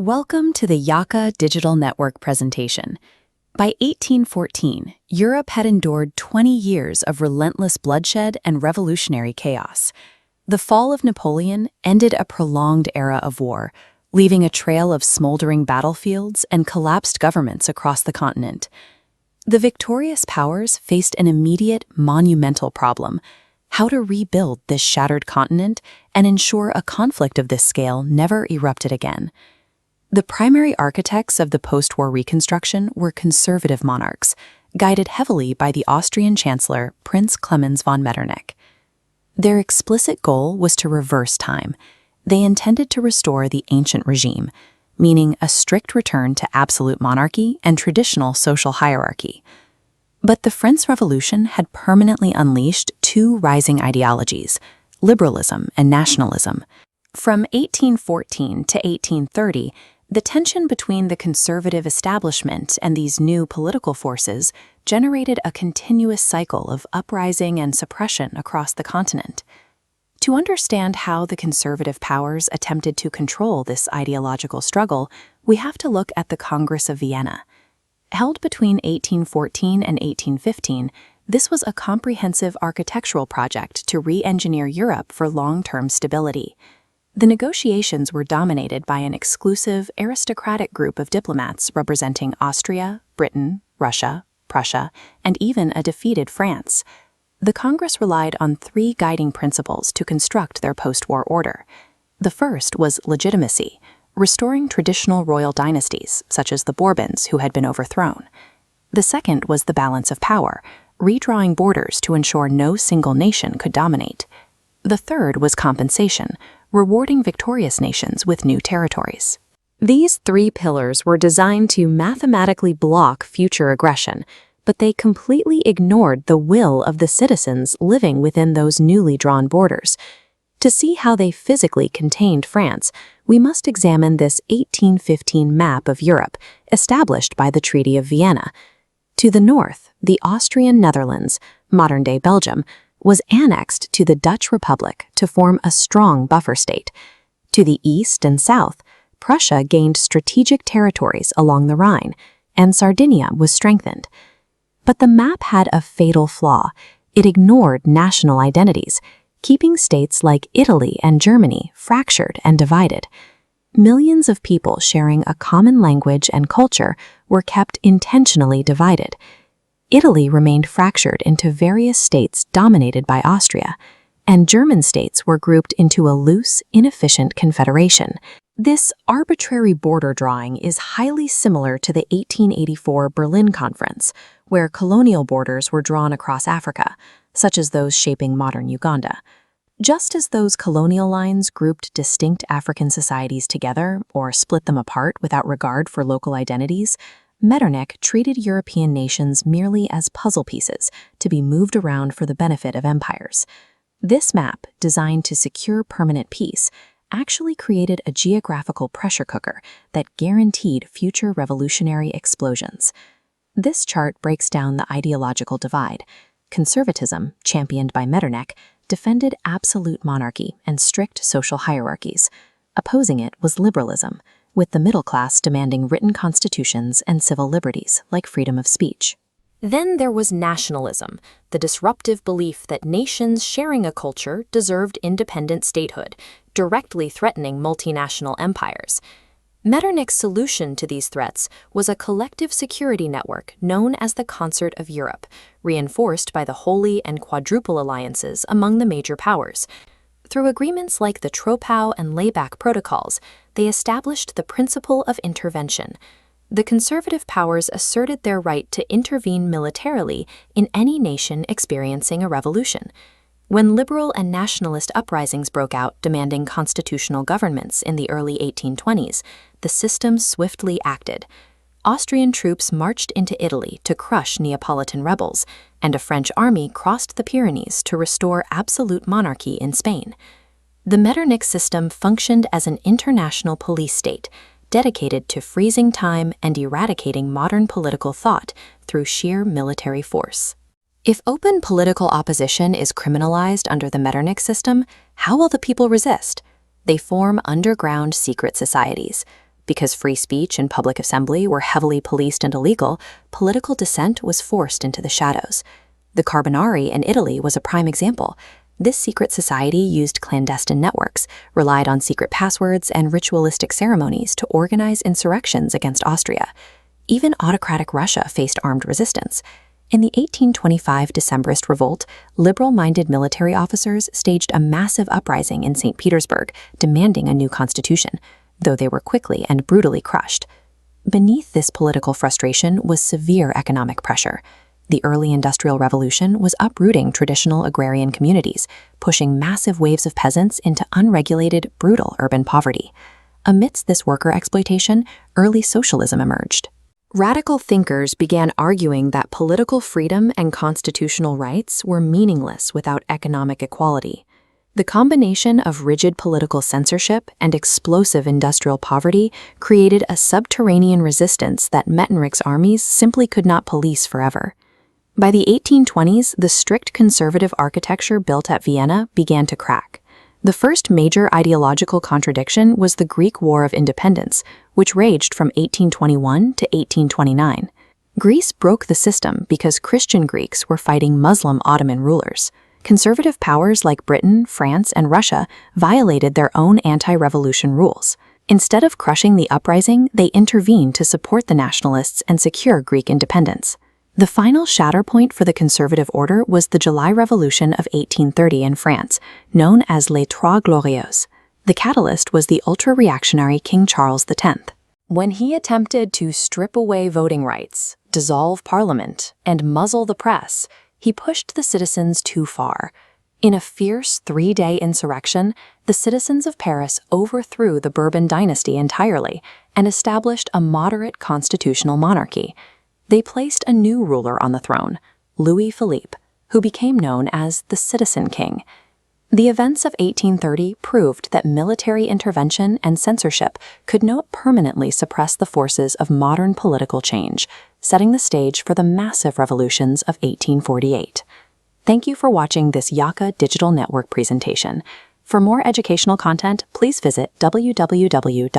Welcome to the Yaka Digital Network presentation. By 1814, Europe had endured 20 years of relentless bloodshed and revolutionary chaos. The fall of Napoleon ended a prolonged era of war, leaving a trail of smoldering battlefields and collapsed governments across the continent. The victorious powers faced an immediate, monumental problem: how to rebuild this shattered continent and ensure a conflict of this scale never erupted again. The primary architects of the post-war reconstruction were conservative monarchs, guided heavily by the Austrian Chancellor Prince Klemens von Metternich. Their explicit goal was to reverse time. They intended to restore the ancient regime, meaning a strict return to absolute monarchy and traditional social hierarchy. But the French Revolution had permanently unleashed two rising ideologies: liberalism and nationalism. From 1814 to 1830, the tension between the conservative establishment and these new political forces generated a continuous cycle of uprising and suppression across the continent. To understand how the conservative powers attempted to control this ideological struggle, we have to look at the Congress of Vienna. Held between 1814 and 1815, this was a comprehensive architectural project to re-engineer Europe for long-term stability. The negotiations were dominated by an exclusive, aristocratic group of diplomats representing Austria, Britain, Russia, Prussia, and even a defeated France. The Congress relied on three guiding principles to construct their post-war order. The first was legitimacy, restoring traditional royal dynasties, such as the Bourbons, who had been overthrown. The second was the balance of power, redrawing borders to ensure no single nation could dominate. The third was compensation, rewarding victorious nations with new territories. These three pillars were designed to mathematically block future aggression, but they completely ignored the will of the citizens living within those newly drawn borders. To see how they physically contained France, we must examine this 1815 map of Europe, established by the Treaty of Vienna. To the north, the Austrian Netherlands, modern-day Belgium, was annexed to the Dutch Republic to form a strong buffer state. To the east and south, Prussia gained strategic territories along the Rhine, and Sardinia was strengthened. But the map had a fatal flaw. It ignored national identities, keeping states like Italy and Germany fractured and divided. Millions of people sharing a common language and culture were kept intentionally divided. Italy remained fractured into various states dominated by Austria, and German states were grouped into a loose, inefficient confederation. This arbitrary border drawing is highly similar to the 1884 Berlin Conference, where colonial borders were drawn across Africa, such as those shaping modern Uganda. Just as those colonial lines grouped distinct African societies together or split them apart without regard for local identities, Metternich treated European nations merely as puzzle pieces to be moved around for the benefit of empires. This map, designed to secure permanent peace, actually created a geographical pressure cooker that guaranteed future revolutionary explosions. This chart breaks down the ideological divide. Conservatism, championed by Metternich, defended absolute monarchy and strict social hierarchies. Opposing it was liberalism, with the middle class demanding written constitutions and civil liberties like freedom of speech. Then there was nationalism, the disruptive belief that nations sharing a culture deserved independent statehood, directly threatening multinational empires. Metternich's solution to these threats was a collective security network known as the Concert of Europe, reinforced by the Holy and Quadruple alliances among the major powers. Through agreements like the Troppau and Laybach protocols, they established the principle of intervention. The conservative powers asserted their right to intervene militarily in any nation experiencing a revolution. When liberal and nationalist uprisings broke out demanding constitutional governments in the early 1820s, the system swiftly acted. Austrian troops marched into Italy to crush Neapolitan rebels, and a French army crossed the Pyrenees to restore absolute monarchy in Spain. The Metternich system functioned as an international police state, dedicated to freezing time and eradicating modern political thought through sheer military force. If open political opposition is criminalized under the Metternich system, how will the people resist? They form underground secret societies. Because free speech and public assembly were heavily policed and illegal, political dissent was forced into the shadows. The Carbonari in Italy was a prime example. This secret society used clandestine networks, relied on secret passwords and ritualistic ceremonies to organize insurrections against Austria. Even autocratic Russia faced armed resistance. In the 1825 Decembrist revolt, liberal-minded military officers staged a massive uprising in St. Petersburg, demanding a new constitution, though they were quickly and brutally crushed. Beneath this political frustration was severe economic pressure. The early Industrial Revolution was uprooting traditional agrarian communities, pushing massive waves of peasants into unregulated, brutal urban poverty. Amidst this worker exploitation, early socialism emerged. Radical thinkers began arguing that political freedom and constitutional rights were meaningless without economic equality. The combination of rigid political censorship and explosive industrial poverty created a subterranean resistance that Metternich's armies simply could not police forever. By the 1820s, the strict conservative architecture built at Vienna began to crack. The first major ideological contradiction was the Greek War of Independence, which raged from 1821 to 1829. Greece broke the system because Christian Greeks were fighting Muslim Ottoman rulers. Conservative powers like Britain, France, and Russia violated their own anti-revolution rules. Instead of crushing the uprising, they intervened to support the nationalists and secure Greek independence. The final shatter point for the conservative order was the July Revolution of 1830 in France, known as Les Trois Glorieuses. The catalyst was the ultra-reactionary King Charles X. When he attempted to strip away voting rights, dissolve parliament, and muzzle the press, he pushed the citizens too far. In a fierce three-day insurrection, the citizens of Paris overthrew the Bourbon dynasty entirely and established a moderate constitutional monarchy. They placed a new ruler on the throne, Louis Philippe, who became known as the Citizen King. The events of 1830 proved that military intervention and censorship could not permanently suppress the forces of modern political change, setting the stage for the massive revolutions of 1848. Thank you for watching this Yaka Digital Network presentation. For more educational content, please visit www.yaka.cc.